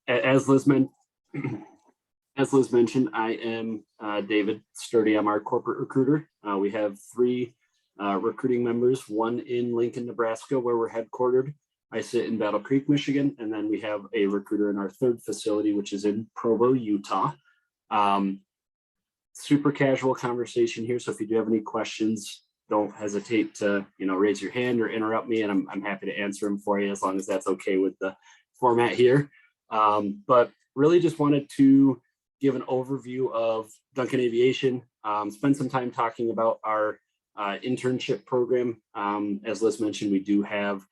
as Liz mentioned, I am David Sturdy. I'm our corporate recruiter. We have three recruiting members, one in Lincoln, Nebraska, where we're headquartered. I sit in Battle Creek, Michigan, and then we have a recruiter in our third facility, which is in Provo, Utah. Super casual conversation here. So if you do have any questions, don't hesitate to raise your hand or interrupt me, and I'm happy to answer them for you as long as that's okay with the format here. But really just wanted to give an overview of Duncan Aviation, spend some time talking about our internship program. As Liz mentioned, we do have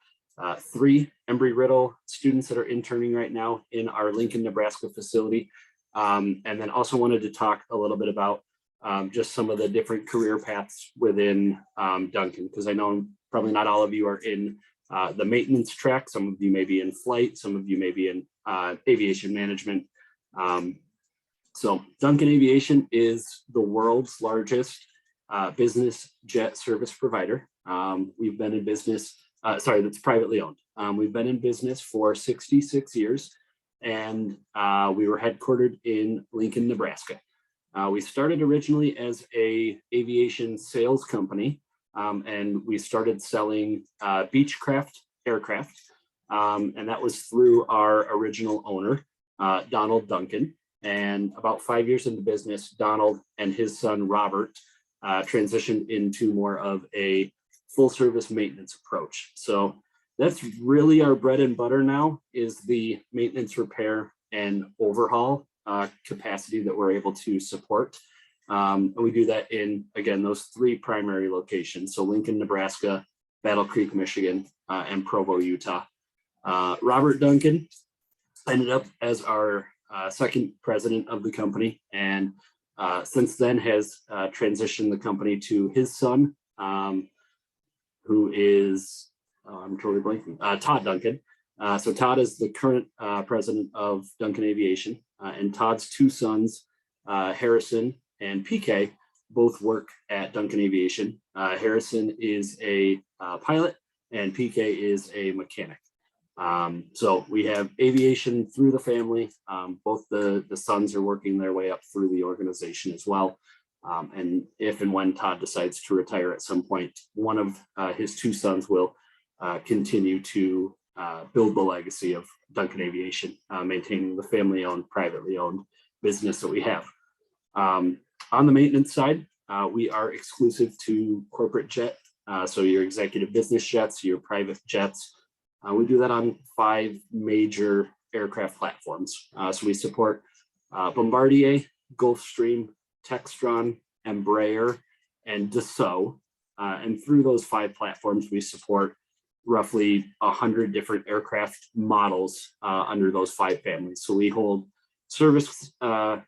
three Embry-Riddle students that are interning right now in our Lincoln, Nebraska facility. And then also wanted to talk a little bit about just some of the different career paths within Duncan, because I know probably not all of you are in the maintenance track. Some of you may be in flight, some of you may be in aviation management. So Duncan Aviation is the world's largest business jet service provider. We've been in business, that's privately owned. We've been in business for 66 years, and we were headquartered in Lincoln, Nebraska. We started originally as a aviation sales company, and we started selling Beechcraft aircraft, and that was through our original owner, Donald Duncan. And about 5 years into business, Donald and his son, Robert, transitioned into more of a full service maintenance approach. So that's really our bread and butter now, is the maintenance, repair, and overhaul capacity that we're able to support. And we do that in, again, those three primary locations. So Lincoln, Nebraska, Battle Creek, Michigan, and Provo, Utah. Robert Duncan ended up as our second president of the company, and since then has transitioned the company to his son, who is, I'm totally blanking, Todd Duncan. So Todd is the current president of Duncan Aviation, and Todd's two sons, Harrison and PK, both work at Duncan Aviation. Harrison is a pilot, and PK is a mechanic. So we have aviation through the family. Both the sons are working their way up through the organization as well. And if and when Todd decides to retire at some point, one of his two sons will continue to build the legacy of Duncan Aviation, maintaining the family-owned, privately owned business that we have. On the maintenance side, we are exclusive to corporate jet. So your executive business jets, your private jets. We do that on 5 major aircraft platforms. So we support Bombardier, Gulfstream, Textron, Embraer, and Dassault. And through those 5 platforms, we support roughly 100 different aircraft models under those 5 families. So we hold service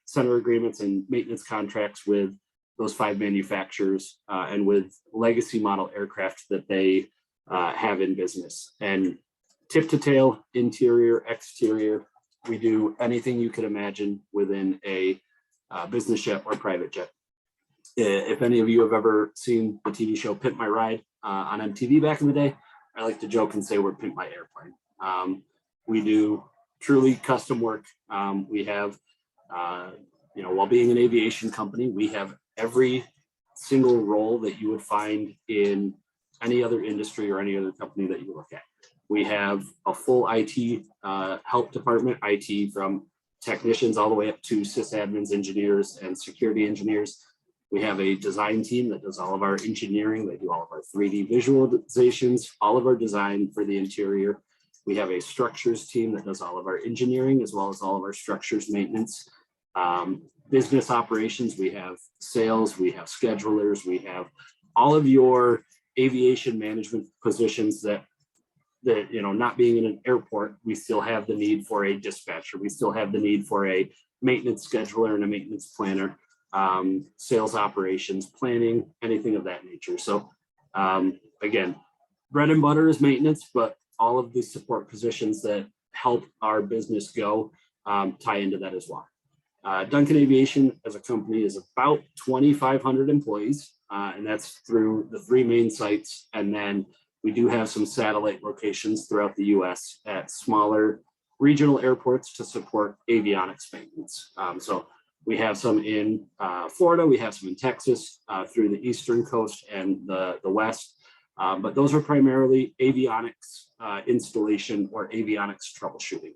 center agreements and maintenance contracts with those 5 manufacturers and with legacy model aircraft that they have in business. And tip to tail, interior, exterior, we do anything you could imagine within a business jet or private jet. If any of you have ever seen the TV show Pimp My Ride on MTV back in the day, I like to joke and say we're Pimp My Airplane. We do truly custom work. We have, while being an aviation company, we have every single role that you would find in any other industry or any other company that you look at. We have a full IT help department, IT from technicians all the way up to sysadmins, engineers, and security engineers. We have a design team that does all of our engineering. They do all of our 3D visualizations, all of our design for the interior. We have a structures team that does all of our engineering as well as all of our structures maintenance. Business operations, we have sales, we have schedulers, we have all of your aviation management positions that not being in an airport, we still have the need for a dispatcher. We still have the need for a maintenance scheduler and a maintenance planner, sales operations, planning, anything of that nature. So again, bread and butter is maintenance, but all of the support positions that help our business go tie into that as well. Duncan Aviation as a company is about 2,500 employees, and that's through the 3 main sites. And then we do have some satellite locations throughout the US at smaller regional airports to support avionics maintenance. So we have some in Florida, we have some in Texas, through the eastern coast and the west. But those are primarily avionics installation or avionics troubleshooting.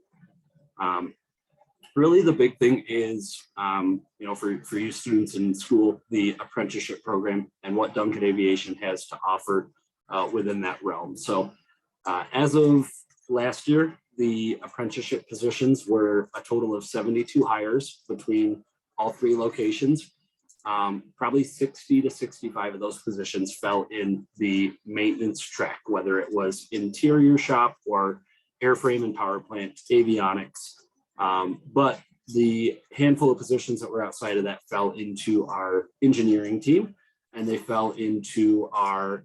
Really, the big thing is, for you students in school, the apprenticeship program and what Duncan Aviation has to offer within that realm. So as of last year, the apprenticeship positions were a total of 72 hires between all three locations. Probably 60 to 65 of those positions fell in the maintenance track, whether it was interior shop or airframe and power plant avionics. But the handful of positions that were outside of that fell into our engineering team, and they fell into our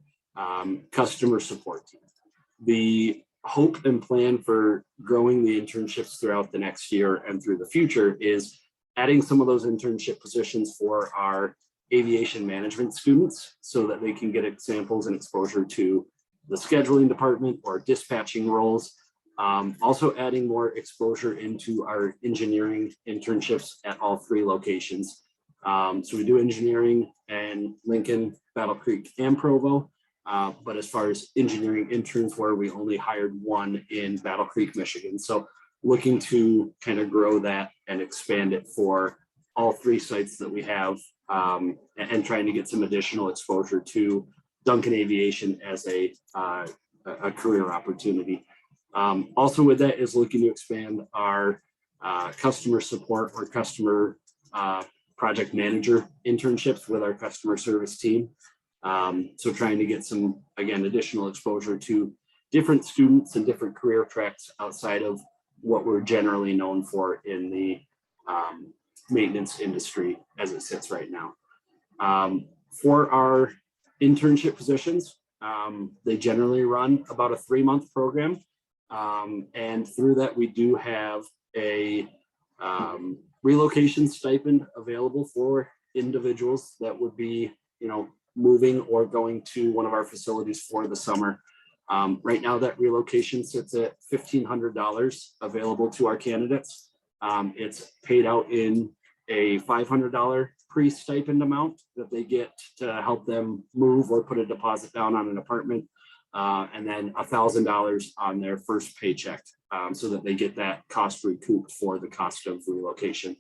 customer support team. The hope and plan for growing the internships throughout the next year and through the future is adding some of those internship positions for our aviation management students so that they can get examples and exposure to the scheduling department or dispatching roles. Also adding more exposure into our engineering internships at all three locations. So we do engineering in Lincoln, Battle Creek, and Provo. But as far as engineering interns, where we only hired one in Battle Creek, Michigan. So looking to kind of grow that and expand it for all three sites that we have, and trying to get some additional exposure to Duncan Aviation as a career opportunity. Also with that is looking to expand our customer support or customer project manager internships with our customer service team. So trying to get some, again, additional exposure to different students and different career tracks outside of what we're generally known for in the maintenance industry as it sits right now. For our internship positions, they generally run about a 3-month program. And through that, we do have a relocation stipend available for individuals that would be, moving or going to one of our facilities for the summer. Right now, that relocation sits at $1,500 available to our candidates. It's paid out in a $500 pre-stipend amount that they get to help them move or put a deposit down on an apartment, and then $1,000 on their first paycheck, so that they get that cost recouped for the cost of relocation.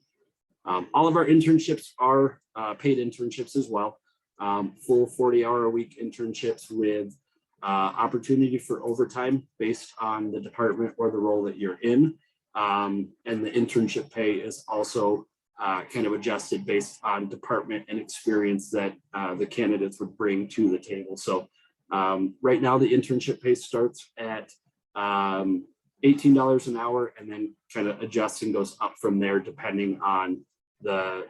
All of our internships are paid internships as well. Full 40-hour-a-week internships with opportunity for overtime based on the department or the role that you're in. And the internship pay is also kind of adjusted based on department and experience that the candidates would bring to the table. So right now, the internship pay starts at $18 an hour, and then kind of adjusts and goes up from there depending on the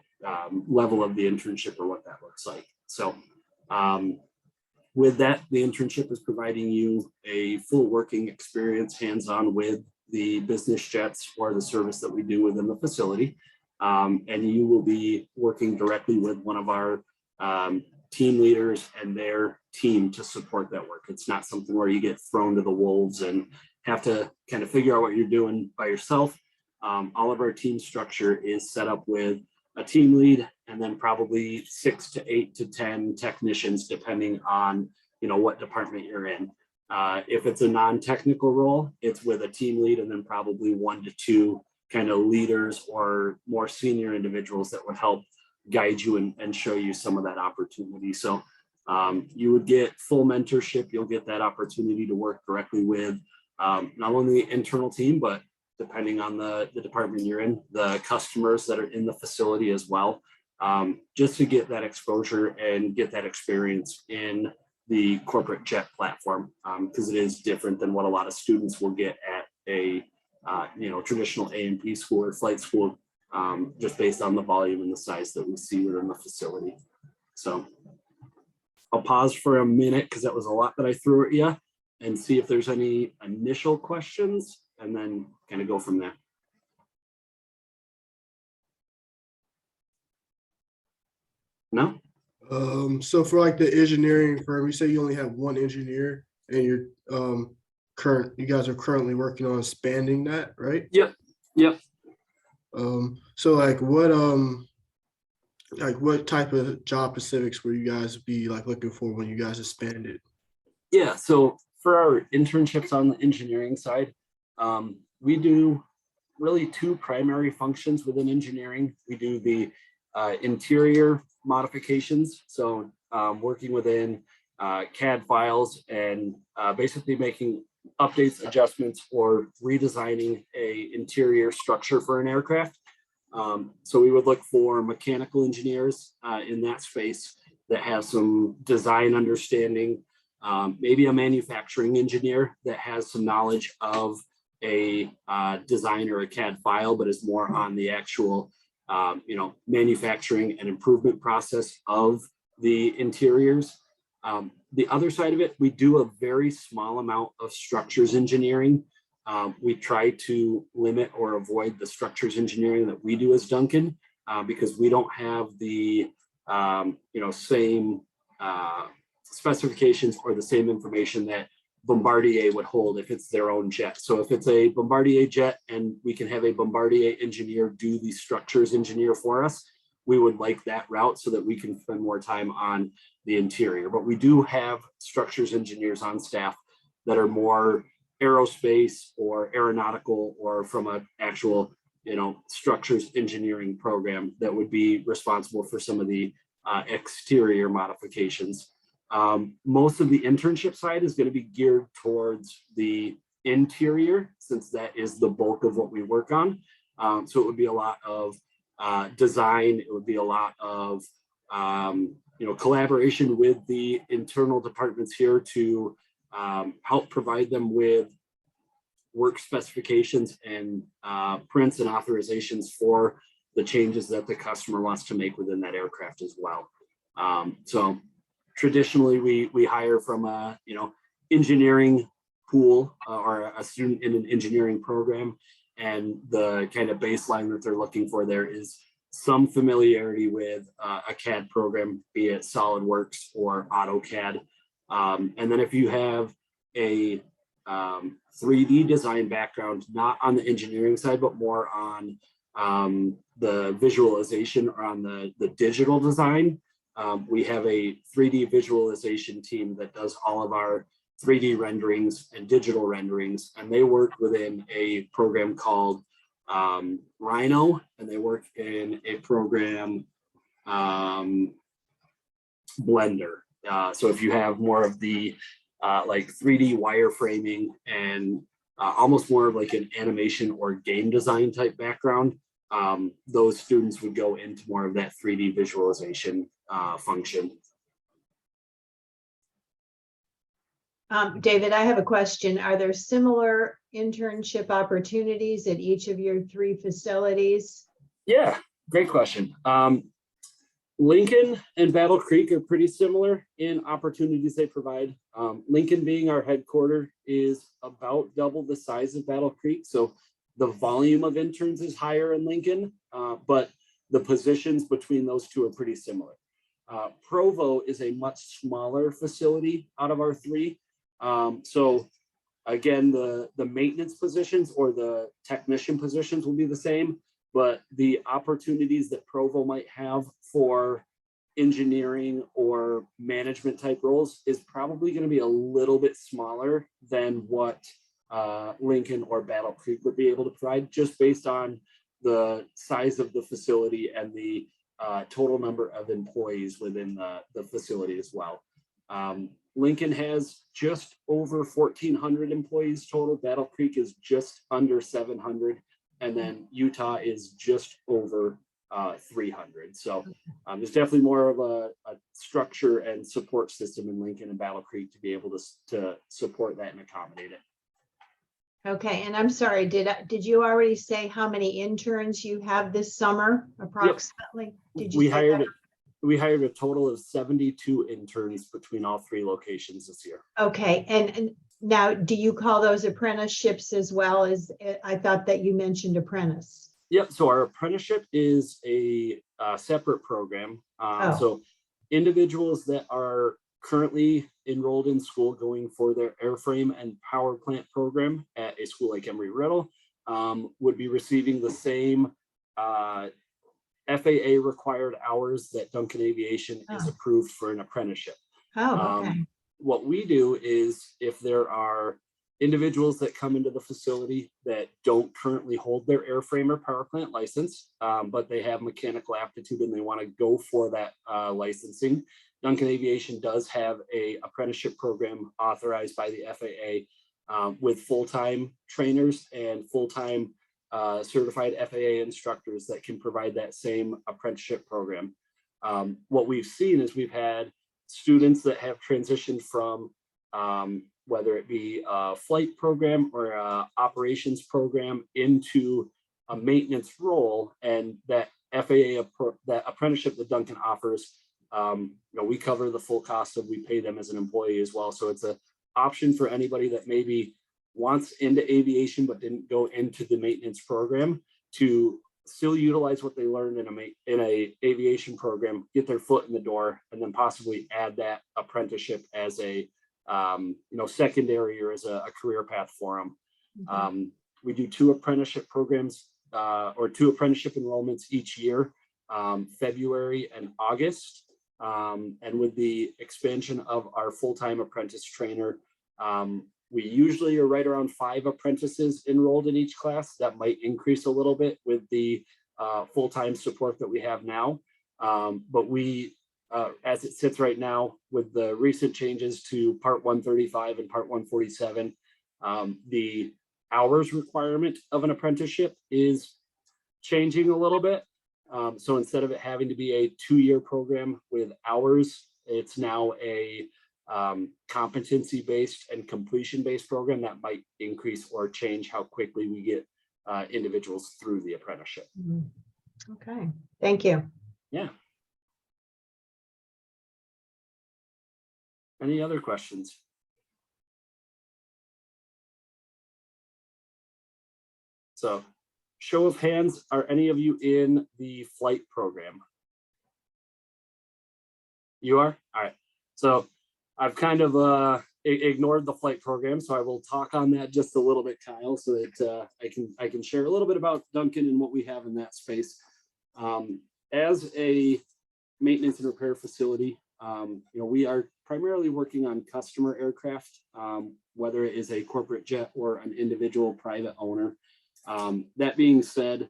level of the internship or what that looks like. So with that, the internship is providing you a full working experience, hands-on with the business jets or the service that we do within the facility. And you will be working directly with one of our team leaders and their team to support that work. It's not something where you get thrown to the wolves and have to kind of figure out what you're doing by yourself. All of our team structure is set up with a team lead and then probably 6 to 8 to 10 technicians, depending on what department you're in. If it's a non-technical role, it's with a team lead and then probably 1 to 2 kind of leaders or more senior individuals that would help guide you and show you some of that opportunity. So you would get full mentorship. You'll get that opportunity to work directly with not only the internal team, but depending on the department you're in, the customers that are in the facility as well, just to get that exposure and get that experience in the corporate jet platform, because it is different than what a lot of students will get at a traditional A&P school or flight school, just based on the volume and the size that we see within the facility. So I'll pause for a minute because that was a lot that I threw at you, and see if there's any initial questions, and then kind of go from there. No? So for like the engineering firm, you say you only have one engineer and you're you guys are currently working on expanding that, right? Yep. Yep. So what type of job specifics will you guys be like looking for when you guys expanded? Yeah. So for our internships on the engineering side, we do really two primary functions within engineering. We do the interior modifications. So working within CAD files and basically making updates, adjustments, or redesigning a interior structure for an aircraft. So we would look for mechanical engineers in that space that have some design understanding, maybe a manufacturing engineer that has some knowledge of a design or a CAD file, but is more on the actual, manufacturing and improvement process of the interiors. The other side of it, we do a very small amount of structures engineering. We try to limit or avoid the structures engineering that we do as Duncan because we don't have the same specifications or the same information that Bombardier would hold if it's their own jet. So if it's a Bombardier jet and we can have a Bombardier engineer do the structures engineer for us, we would like that route so that we can spend more time on the interior. But we do have structures engineers on staff that are more aerospace or aeronautical or from an actual, structures engineering program that would be responsible for some of the exterior modifications. Most of the internship side is going to be geared towards the interior, since that is the bulk of what we work on. So it would be a lot of design. It would be a lot of collaboration with the internal departments here to help provide them with work specifications and prints and authorizations for the changes that the customer wants to make within that aircraft as well. So traditionally we hire from a engineering pool or a student in an engineering program, and the kind of baseline that they're looking for there is some familiarity with a CAD program, be it SolidWorks or AutoCAD. And then if you have a 3D design background, not on the engineering side, but more on the visualization or on the digital design, we have a 3D visualization team that does all of our 3D renderings and digital renderings, and they work within a program called Rhino, and they work in a program Blender. So if you have more of the like 3D wireframing and almost more of like an animation or game design type background, those students would go into more of that 3D visualization function. David, I have a question. Are there similar internship opportunities at each of your three facilities? Yeah, great question. Lincoln and Battle Creek are pretty similar in opportunities they provide. Lincoln, being our headquarters, is about double the size of Battle Creek. So the volume of interns is higher in Lincoln, but the positions between those two are pretty similar. Provo is a much smaller facility out of our three. So again, the maintenance positions or the technician positions will be the same, but the opportunities that Provo might have for engineering or management type roles is probably going to be a little bit smaller than what Lincoln or Battle Creek would be able to provide, just based on the size of the facility and the total number of employees within the facility as well. Lincoln has just over 1,400 employees total. Battle Creek is just under 700. And then Utah is just over 300. So there's definitely more of a structure and support system in Lincoln and Battle Creek to be able to support that and accommodate it. Okay, and I'm sorry, did you already say how many interns you have this summer approximately? Yep. Did you we hired a total of 72 interns between all three locations this year. Okay, and now do you call those apprenticeships as well? As I thought that you mentioned apprentice. Yep, so our apprenticeship is a separate program. So individuals that are currently enrolled in school going for their airframe and power plant program at a school like Embry-Riddle would be receiving the same FAA required hours that Duncan Aviation is approved for an apprenticeship. Oh, okay. What we do is if there are individuals that come into the facility that don't currently hold their airframe or power plant license, but they have mechanical aptitude and they want to go for that licensing, Duncan Aviation does have a apprenticeship program authorized by the FAA with full-time trainers and full-time certified FAA instructors that can provide that same apprenticeship program. What we've seen is we've had students that have transitioned from whether it be a flight program or a operations program into a maintenance role, and that that apprenticeship that Duncan offers, we cover the full cost of, we pay them as an employee as well. So it's an option for anybody that maybe wants into aviation but didn't go into the maintenance program to still utilize what they learned in a aviation program, get their foot in the door, and then possibly add that apprenticeship as a secondary or as a career path for them. Mm-hmm. We do 2 apprenticeship programs or 2 apprenticeship enrollments each year, February and August. And with the expansion of our full-time apprentice trainer, we usually are right around 5 apprentices enrolled in each class. That might increase a little bit with the full-time support that we have now. But we, as it sits right now, with the recent changes to Part 135 and Part 147, the hours requirement of an apprenticeship is changing a little bit. So instead of it having to be a 2-year program with hours, it's now a competency-based and completion-based program that might increase or change how quickly we get individuals through the apprenticeship. Okay, thank you. Yeah. Any other questions? So, show of hands, are any of you in the flight program? You are? All right. So I've kind of ignored the flight program, so I will talk on that just a little bit, Kyle, so that I can share a little bit about Duncan and what we have in that space. As a maintenance and repair facility, we are primarily working on customer aircraft, whether it is a corporate jet or an individual private owner. That being said,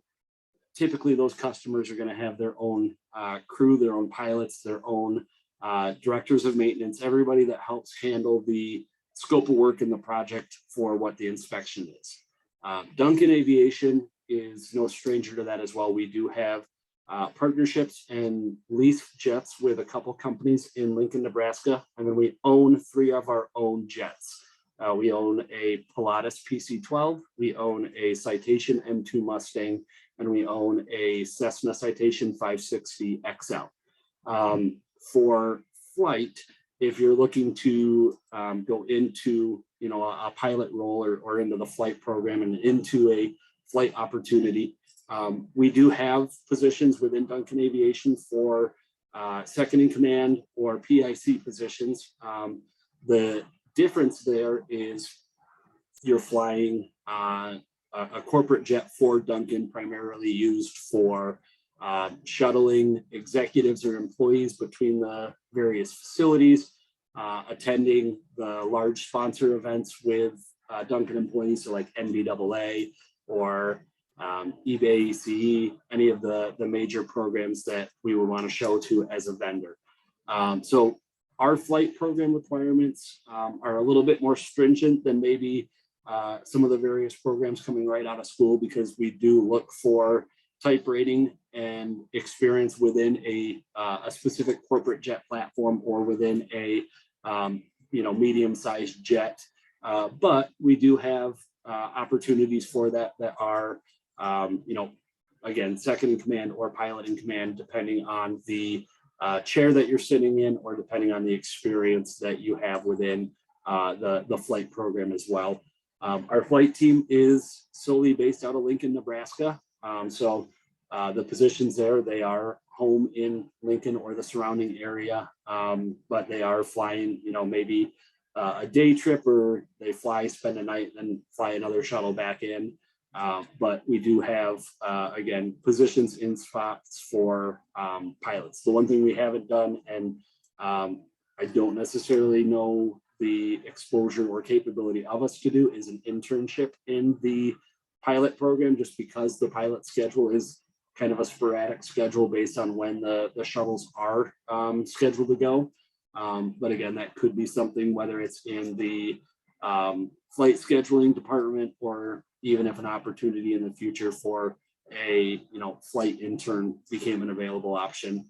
typically those customers are going to have their own crew, their own pilots, their own directors of maintenance, everybody that helps handle the scope of work in the project for what the inspection is. Duncan Aviation is no stranger to that as well. We do have partnerships and lease jets with a couple companies in Lincoln, Nebraska, and then we own 3 of our own jets. We own a Pilatus PC-12, we own a Citation M2 Mustang, and we own a Cessna Citation 560 XL. For flight, if you're looking to go into a pilot role or into the flight program and into a flight opportunity, we do have positions within Duncan Aviation for second in command or PIC positions. The difference there is you're flying a corporate jet for Duncan, primarily used for shuttling executives or employees between the various facilities, attending the large sponsor events with Duncan employees, so like NBAA or eBay, ECE, any of the major programs that we would want to show to as a vendor. So our flight program requirements are a little bit more stringent than maybe some of the various programs coming right out of school, because we do look for type rating and experience within a specific corporate jet platform or within a medium-sized jet. But we do have opportunities for that are again, second in command or pilot in command, depending on the chair that you're sitting in or depending on the experience that you have within the flight program as well. Our flight team is solely based out of Lincoln, Nebraska. So the positions there, they are home in Lincoln or the surrounding area, but they are flying, maybe a day trip, or they fly, spend a night, and then fly another shuttle back in. But we do have, again, positions in spots for pilots. The one thing we haven't done, and I don't necessarily know the exposure or capability of us to do, is an internship in the pilot program, just because the pilot schedule is kind of a sporadic schedule based on when the shuttles are scheduled to go. But again, that could be something, whether it's in the flight scheduling department, or even if an opportunity in the future for a flight intern became an available option,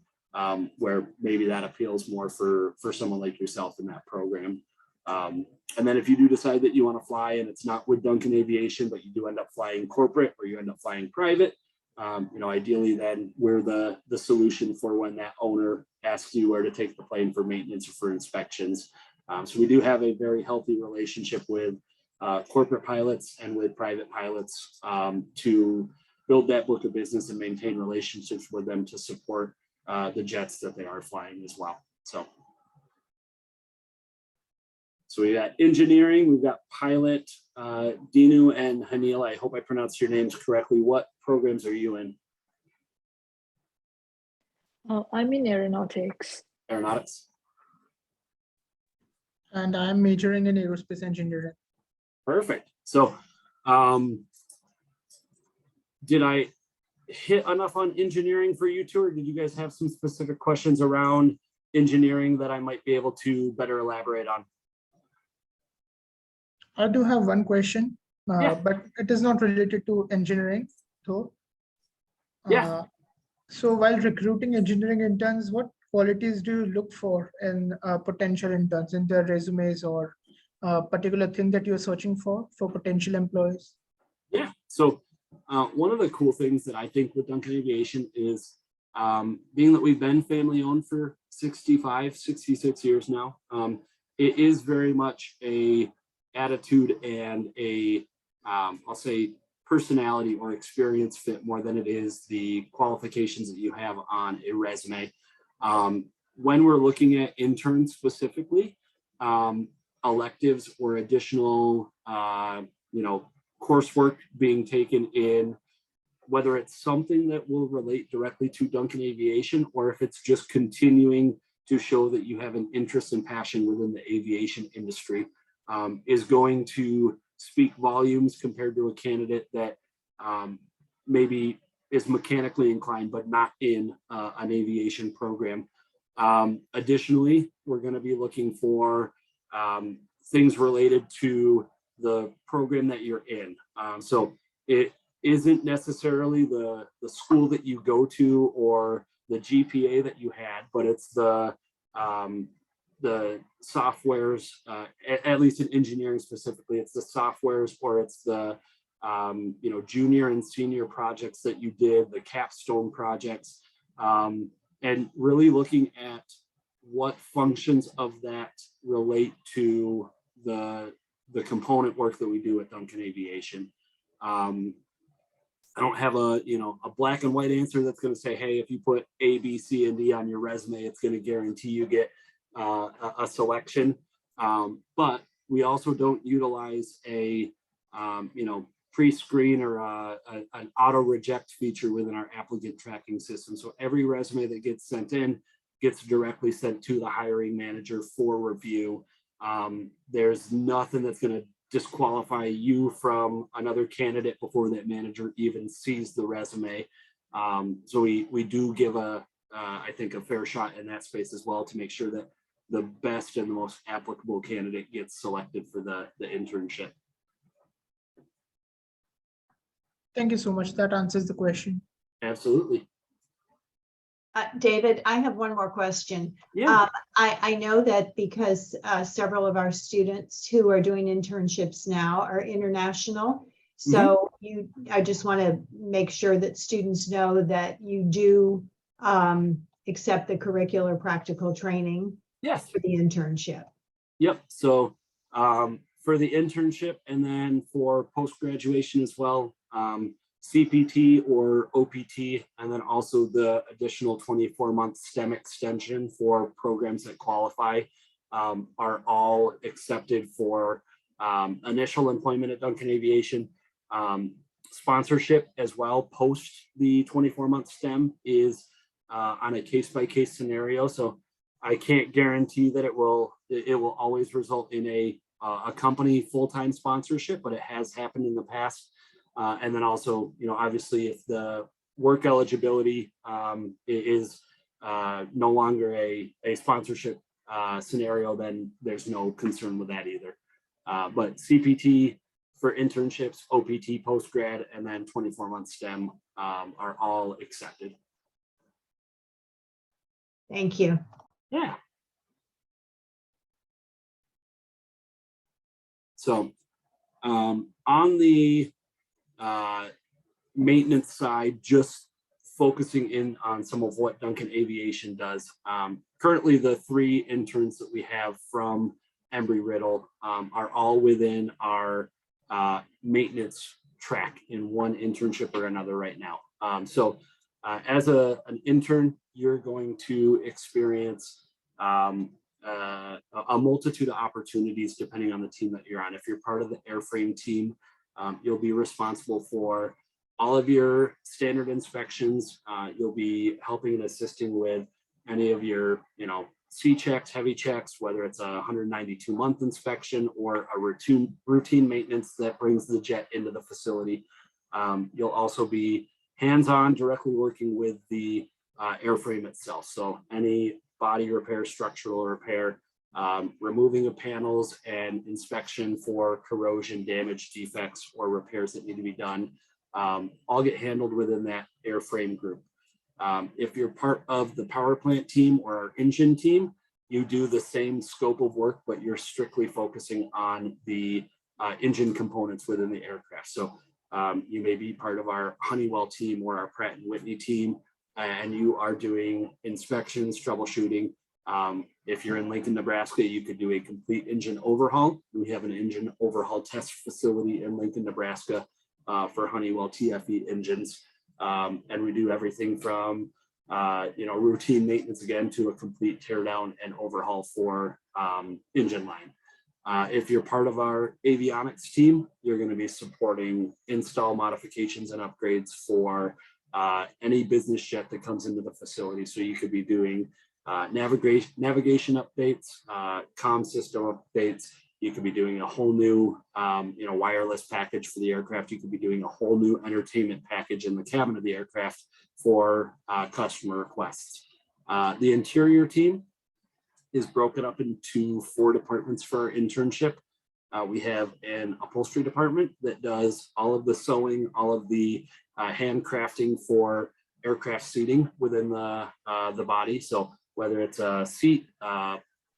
where maybe that appeals more for someone like yourself in that program. And then if you do decide that you want to fly, and it's not with Duncan Aviation, but you do end up flying corporate, or you end up flying private, ideally then we're the solution for when that owner asks you where to take the plane for maintenance or for inspections. So we do have a very healthy relationship with corporate pilots and with private pilots to build that book of business and maintain relationships with them to support the jets that they are flying as well. So we got engineering, we've got pilot, Dinu and Hanil. I hope I pronounced your names correctly. What programs are you in? I'm in aeronautics. Aeronautics. And I'm majoring in aerospace engineering. Perfect. So did I hit enough on engineering for you two, or did you guys have some specific questions around engineering that I might be able to better elaborate on? I do have one question, Yeah. but it is not related to engineering, though. Yeah. So while recruiting engineering interns, what qualities do you look for in potential interns, in their resumes, or a particular thing that you're searching for potential employees? Yeah. So one of the cool things that I think with Duncan Aviation is being that we've been family owned for 66 years now, it is very much a attitude and a, I'll say, personality or experience fit more than it is the qualifications that you have on a resume. When we're looking at interns specifically, electives or additional, coursework being taken in, whether it's something that will relate directly to Duncan Aviation, or if it's just continuing to show that you have an interest and passion within the aviation industry, is going to speak volumes compared to a candidate that maybe is mechanically inclined, but not in an aviation program. Additionally, we're going to be looking for things related to the program that you're in. So it isn't necessarily the school that you go to or the GPA that you had, but it's the softwares, at least in engineering specifically, it's the softwares, or it's the junior and senior projects that you did, the capstone projects, and really looking at what functions of that relate to the component work that we do at Duncan Aviation. I don't have a black and white answer that's going to say, hey, if you put A, B, C, and D on your resume, it's going to guarantee you get a selection. But we also don't utilize a pre-screen or an auto reject feature within our applicant tracking system. So every resume that gets sent in gets directly sent to the hiring manager for review. There's nothing that's going to disqualify you from another candidate before that manager even sees the resume. So we do give I think a fair shot in that space as well, to make sure that the best and the most applicable candidate gets selected for the internship. Thank you so much. That answers the question. Absolutely. David, I have one more question. Yeah. I know that because several of our students who are doing internships now are international. So I just want to make sure that students know that you do accept the curricular practical training. Yes. For the internship. Yep. So for the internship, and then for post-graduation as well, CPT or OPT, and then also the additional 24-month STEM extension for programs that qualify are all accepted for initial employment at Duncan Aviation. Sponsorship as well post the 24-month STEM is on a case-by-case scenario. So I can't guarantee that it will always result in a company full-time sponsorship, but it has happened in the past. And then also, obviously if the work eligibility is no longer a sponsorship scenario, then there's no concern with that either. But CPT for internships, OPT post-grad, and then 24-month STEM are all accepted. Thank you. Yeah. So on the maintenance side, just focusing in on some of what Duncan Aviation does. Currently, the 3 interns that we have from Embry-Riddle are all within our maintenance track in one internship or another right now. So as an intern, you're going to experience a multitude of opportunities depending on the team that you're on. If you're part of the airframe team, you'll be responsible for all of your standard inspections. You'll be helping and assisting with any of your, C checks, heavy checks, whether it's a 192-month inspection or a routine maintenance that brings the jet into the facility. You'll also be hands-on, directly working with the airframe itself. So any body repair, structural repair, removing of panels, and inspection for corrosion, damage, defects, or repairs that need to be done, all get handled within that airframe group. If you're part of the power plant team or our engine team, you do the same scope of work, but you're strictly focusing on the engine components within the aircraft. So you may be part of our Honeywell team or our Pratt & Whitney team, and you are doing inspections, troubleshooting. If you're in Lincoln, Nebraska, you could do a complete engine overhaul. We have an engine overhaul test facility in Lincoln, Nebraska for Honeywell TFE engines. And we do everything from routine maintenance again to a complete teardown and overhaul for engine line. If you're part of our avionics team, you're going to be supporting install modifications and upgrades for any business jet that comes into the facility. So you could be doing navigation updates, comm system updates. You could be doing a whole new wireless package for the aircraft. You could be doing a whole new entertainment package in the cabin of the aircraft for customer requests. The interior team is broken up into 4 departments for our internship. We have an upholstery department that does all of the sewing, all of the handcrafting for aircraft seating within the body. So whether it's a seat,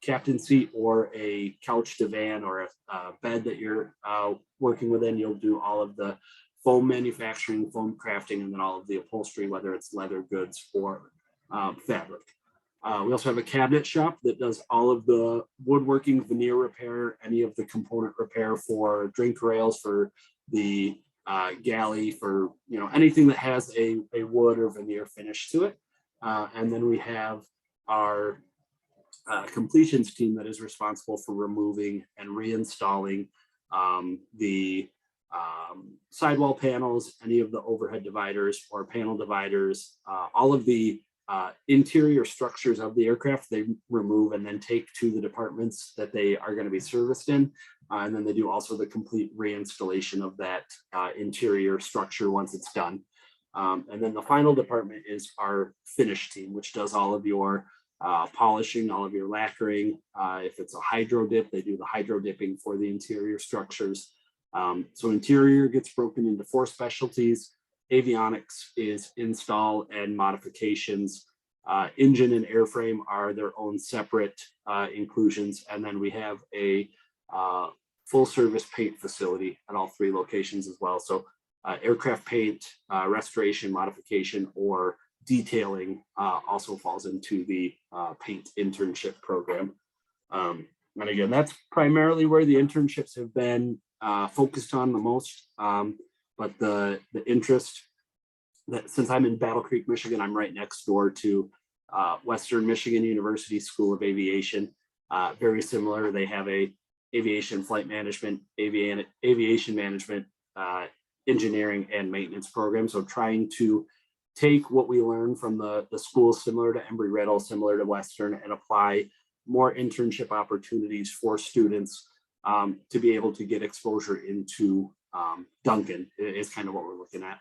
captain seat, or a couch divan, or a bed that you're working within, you'll do all of the foam manufacturing, foam crafting, and then all of the upholstery, whether it's leather goods or fabric. We also have a cabinet shop that does all of the woodworking, veneer repair, any of the component repair for drink rails, for the galley, for anything that has a wood or veneer finish to it. And then we have our completions team that is responsible for removing and reinstalling the sidewall panels, any of the overhead dividers or panel dividers, all of the interior structures of the aircraft they remove and then take to the departments that they are going to be serviced in. And then they do also the complete reinstallation of that interior structure once it's done. And then the final department is our finish team, which does all of your polishing, all of your lacquering. If it's a hydro dip, they do the hydro dipping for the interior structures. So interior gets broken into 4 specialties. Avionics is install and modifications. Engine and airframe are their own separate inclusions. And then we have a full service paint facility at all 3 locations as well. So aircraft paint, restoration, modification, or detailing also falls into the paint internship program. And again, that's primarily where the internships have been focused on the most. but the interest that, since I'm in Battle Creek, Michigan, I'm right next door to Western Michigan University School of Aviation. Very similar. They have a aviation flight management, aviation management, engineering and maintenance program. So trying to take what we learn from the schools similar to Embry-Riddle, similar to Western, and apply more internship opportunities for students to be able to get exposure into Duncan is kind of what we're looking at.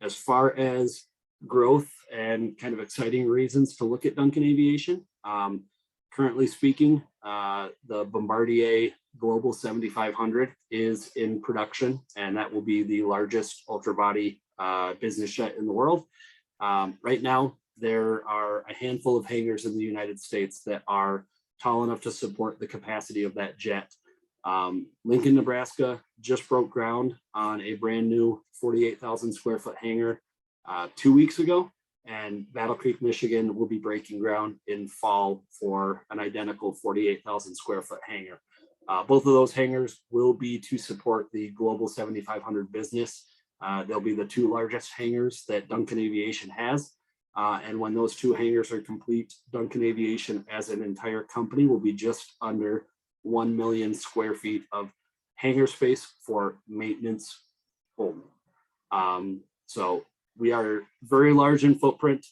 As far as growth and kind of exciting reasons to look at Duncan Aviation, currently speaking, the Bombardier Global 7500 is in production, and that will be the largest ultra body business jet in the world. Right now, there are a handful of hangars in the United States that are tall enough to support the capacity of that jet. Lincoln, Nebraska just broke ground on a brand new 48,000 square foot hangar 2 weeks ago, and Battle Creek, Michigan will be breaking ground in fall for an identical 48,000 square foot hangar. Both of those hangars will be to support the Global 7500 business. They'll be the two largest hangars that Duncan Aviation has. And when those two hangars are complete, Duncan Aviation as an entire company will be just under 1 million square feet of hangar space for maintenance only. So we are very large in footprint.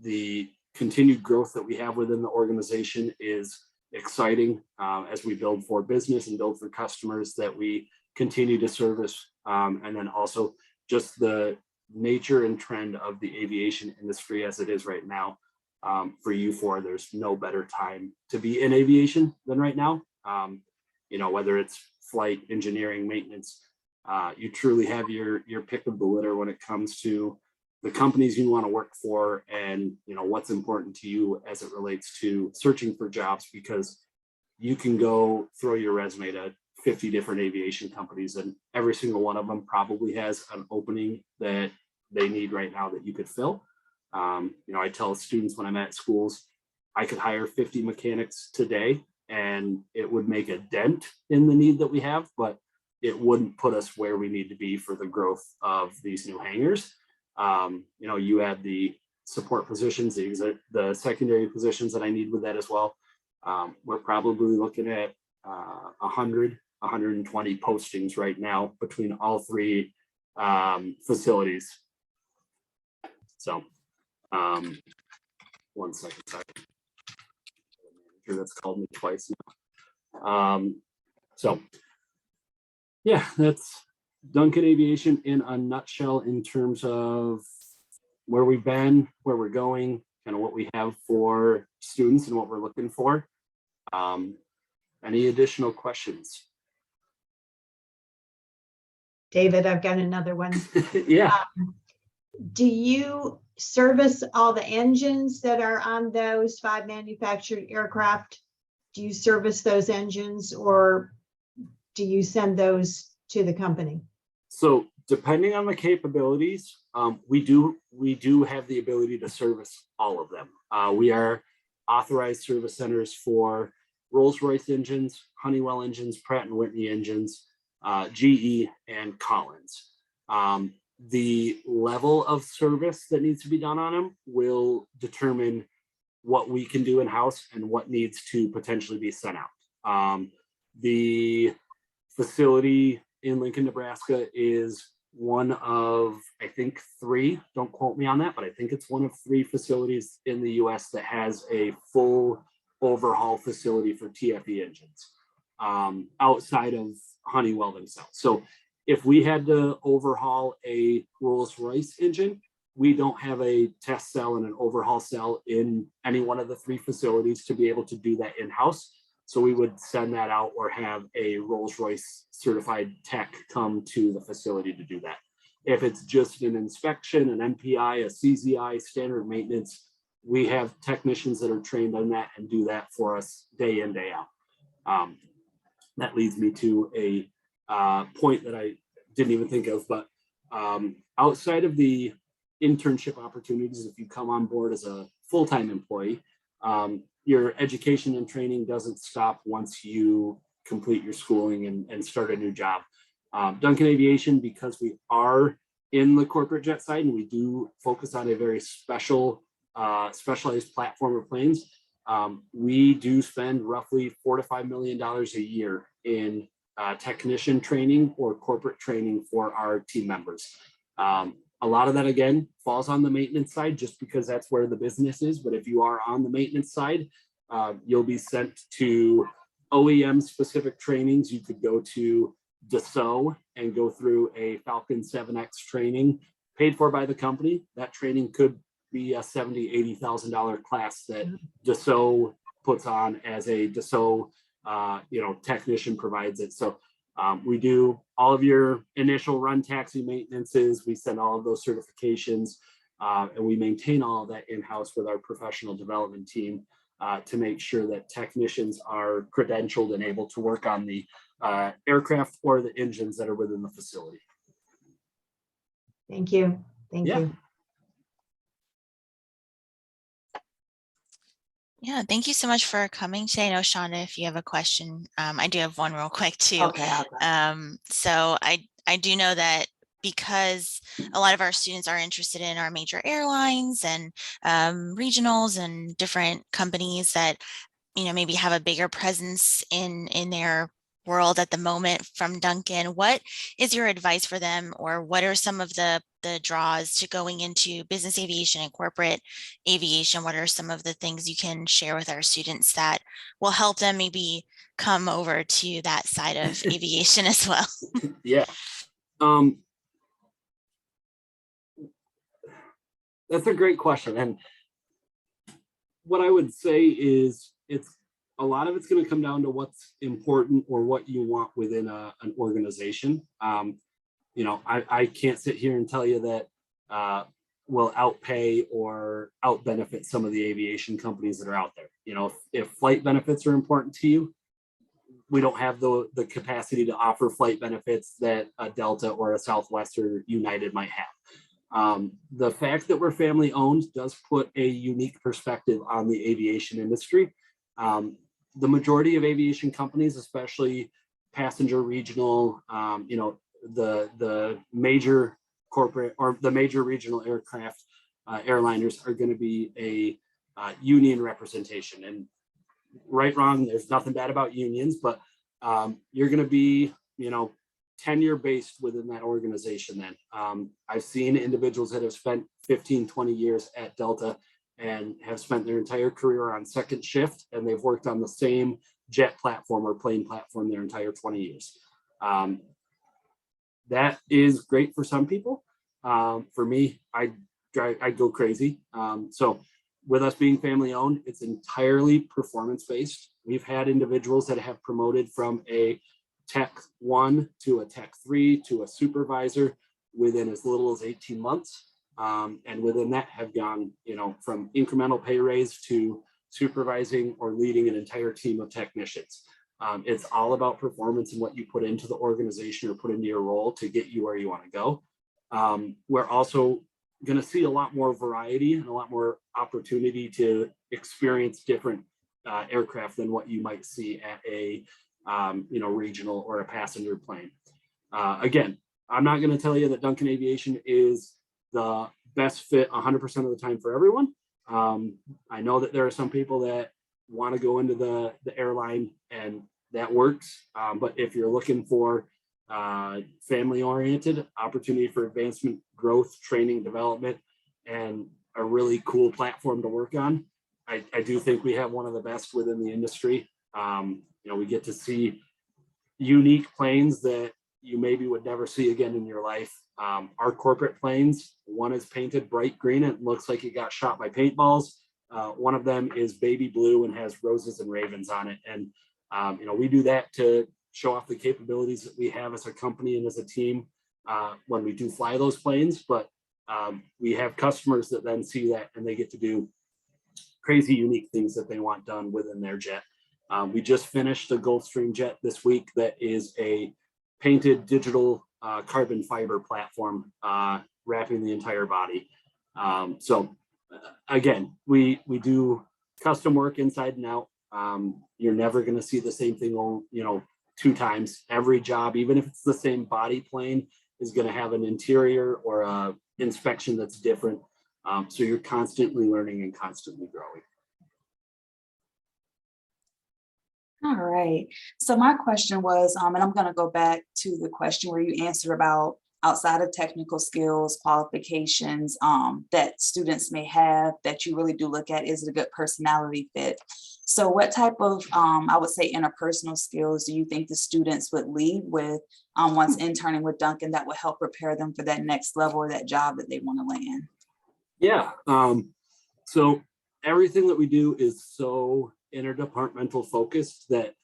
The continued growth that we have within the organization is exciting as we build for business and build for customers that we continue to service. And then also just the nature and trend of the aviation industry as it is right now. For U4, there's no better time to be in aviation than right now. You know, whether it's flight, engineering, maintenance, you truly have your pick of the litter when it comes to the companies you want to work for, and you know what's important to you as it relates to searching for jobs, because you can go throw your resume to 50 different aviation companies, and every single one of them probably has an opening that they need right now that you could fill. You know, I tell students when I'm at schools, I could hire 50 mechanics today and it would make a dent in the need that we have, but it wouldn't put us where we need to be for the growth of these new hangars. You know, you add the support positions, the secondary positions that I need with that as well. We're probably looking at 100, 120 postings right now between all three facilities. So, 1 second, sorry. That's called me twice now. So, yeah, that's Duncan Aviation in a nutshell in terms of where we've been, where we're going, kind of what we have for students and what we're looking for. Any additional questions? David, I've got another one. Yeah. Do you service all the engines that are on those 5 manufactured aircraft? Do you service those engines, or do you send those to the company? So depending on the capabilities, we do have the ability to service all of them. We are authorized service centers for Rolls-Royce engines, Honeywell engines, Pratt & Whitney engines, GE, and Collins. The level of service that needs to be done on them will determine what we can do in-house and what needs to potentially be sent out. The facility in Lincoln, Nebraska is one of, I think, 3, don't quote me on that, but I think it's one of 3 facilities in the US that has a full overhaul facility for TFE engines outside of Honeywell themselves. So if we had to overhaul a Rolls-Royce engine, we don't have a test cell and an overhaul cell in any one of the 3 facilities to be able to do that in-house. So we would send that out or have a Rolls-Royce certified tech come to the facility to do that. If it's just an inspection, an MPI, a CZI, standard maintenance, we have technicians that are trained on that and do that for us day in, day out. That leads me to a point that I didn't even think of, but outside of the internship opportunities, if you come on board as a full-time employee, your education and training doesn't stop once you complete your schooling and start a new job. Duncan Aviation, because we are in the corporate jet side and we do focus on a very specialized platform of planes, we do spend roughly $4 to $5 million a year in technician training or corporate training for our team members. A lot of that, again, falls on the maintenance side just because that's where the business is. But if you are on the maintenance side, you'll be sent to OEM specific trainings. You could go to Dassault and go through a Falcon 7X training paid for by the company. That training could be a $70,000, $80,000 class that Dassault puts on as a Dassault technician provides it. So we do all of your initial run taxi maintenances. We send all of those certifications and we maintain all of that in-house with our professional development team to make sure that technicians are credentialed and able to work on the aircraft or the engines that are within the facility. Thank you. Thank you. Yeah, thank you so much for coming today. I know, Shonda, if you have a question, I do have one real quick too. Okay. So I do know that because a lot of our students are interested in our major airlines and regionals and different companies that, maybe have a bigger presence in their world at the moment from Duncan, what is your advice for them, or what are some of the draws to going into business aviation and corporate aviation? What are some of the things you can share with our students that will help them maybe come over to that side of aviation as well? Yeah. That's a great question. And what I would say is a lot of it's going to come down to what's important or what you want within an organization. I can't sit here and tell you that will outpay or out benefit some of the aviation companies that are out there. If flight benefits are important to you, we don't have the capacity to offer flight benefits that a Delta or a Southwest or United might have. The fact that we're family owned does put a unique perspective on the aviation industry. The majority of aviation companies, especially passenger regional, the major corporate or the major regional aircraft airliners are going to be a union representation. And right, wrong, there's nothing bad about unions, but you're going to be, tenure based within that organization. Then I've seen individuals that have spent 15, 20 years at Delta and have spent their entire career on second shift, and they've worked on the same jet platform or plane platform their entire 20 years. That is great for some people. For me, I go crazy. So with us being family owned, it's entirely performance based. We've had individuals that have promoted from a Tech 1 to a Tech 3 to a supervisor within as little as 18 months. And within that have gone, from incremental pay raise to supervising or leading an entire team of technicians. It's all about performance and what you put into the organization or put into your role to get you where you want to go. We're also going to see a lot more variety and a lot more opportunity to experience different aircraft than what you might see at a regional or a passenger plane. Again, I'm not going to tell you that Duncan Aviation is the best fit 100% of the time for everyone. I know that there are some people that want to go into the airline and that works. But if you're looking for family oriented opportunity for advancement, growth, training, development, and a really cool platform to work on, I do think we have one of the best within the industry. We get to see unique planes that you maybe would never see again in your life. Our corporate planes, one is painted bright green and it looks like it got shot by paintballs. One of them is baby blue and has roses and ravens on it. And, we do that to show off the capabilities that we have as a company and as a team when we do fly those planes. But we have customers that then see that and they get to do crazy, unique things that they want done within their jet. We just finished a Gulfstream jet this week that is a painted digital carbon fiber platform wrapping the entire body. So again, we do custom work inside and out. You're never going to see the same thing, 2 times. Every job, even if it's the same body plane, is going to have an interior or a inspection that's different. So you're constantly learning and constantly growing. All right. So my question was, and I'm going to go back to the question where you answered about outside of technical skills, qualifications that students may have that you really do look at, is it a good personality fit? So what type of, I would say, interpersonal skills do you think the students would lead with once interning with Duncan that would help prepare them for that next level or that job that they want to land? Yeah. So everything that we do is so interdepartmental focused that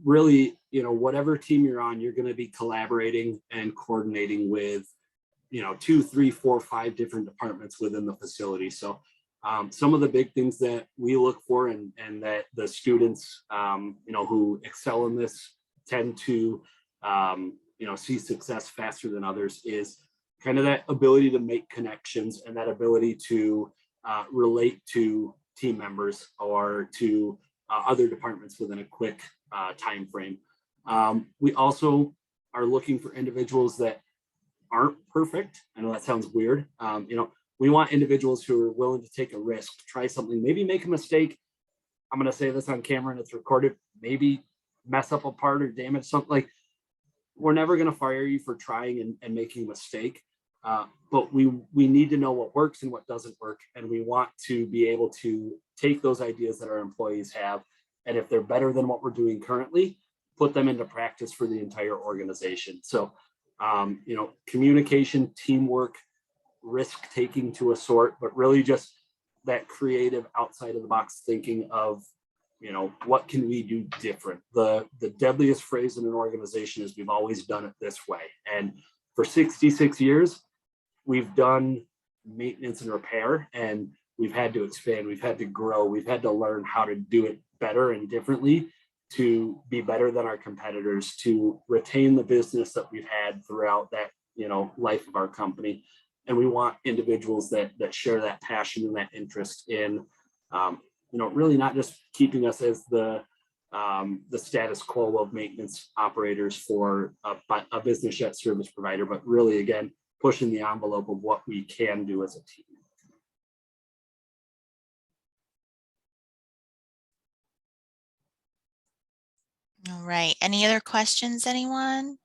really, whatever team you're on, you're going to be collaborating and coordinating with, 2, 3, 4, 5 different departments within the facility. So some of the big things that we look for and that the students, who excel in this tend to, see success faster than others is kind of that ability to make connections and that ability to relate to team members or to other departments within a quick time frame. We also are looking for individuals that aren't perfect. I know that sounds weird. We want individuals who are willing to take a risk, try something, maybe make a mistake. I'm going to say this on camera and it's recorded, maybe mess up a part or damage something. Like, we're never going to fire you for trying and making a mistake. But we need to know what works and what doesn't work. And we want to be able to take those ideas that our employees have. And if they're better than what we're doing currently, put them into practice for the entire organization. So, communication, teamwork, risk taking to a sort, but really just that creative outside of the box thinking of, what can we do different? The deadliest phrase in an organization is we've always done it this way. And for 66 years, we've done maintenance and repair, and we've had to expand, we've had to grow, we've had to learn how to do it better and differently to be better than our competitors, to retain the business that we've had throughout that, life of our company. And we want individuals that share that passion and that interest in, really not just keeping us as the status quo of maintenance operators for a business jet service provider, but really, again, pushing the envelope of what we can do as a team. All right. Any other questions, anyone?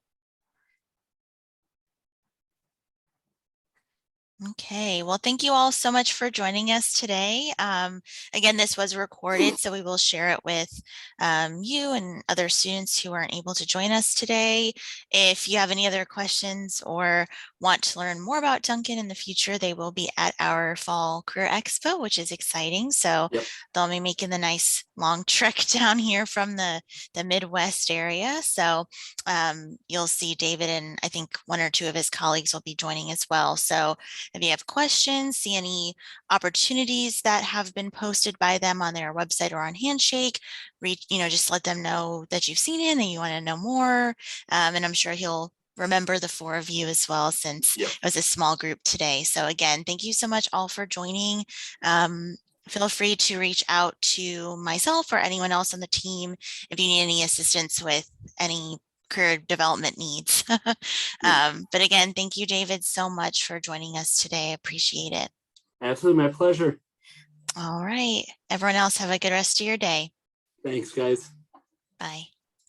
Okay, well, thank you all so much for joining us today. Again, this was recorded, so we will share it with you and other students who aren't able to join us today. If you have any other questions or want to learn more about Duncan in the future, they will be at our Fall Career Expo, which is exciting. So Yep. They'll be making the nice long trek down here from the Midwest area. So you'll see David and I think 1 or 2 of his colleagues will be joining as well. So if you have questions, see any opportunities that have been posted by them on their website or on Handshake, just let them know that you've seen it and you want to know more. And I'm sure he'll remember the 4 of you as well, since Yep. it was a small group today. So again, thank you so much all for joining. Feel free to reach out to myself or anyone else on the team if you need any assistance with any career development needs. But again, thank you, David, so much for joining us today. I appreciate it. Absolutely, my pleasure. All right. Everyone else have a good rest of your day. Thanks, guys. Bye.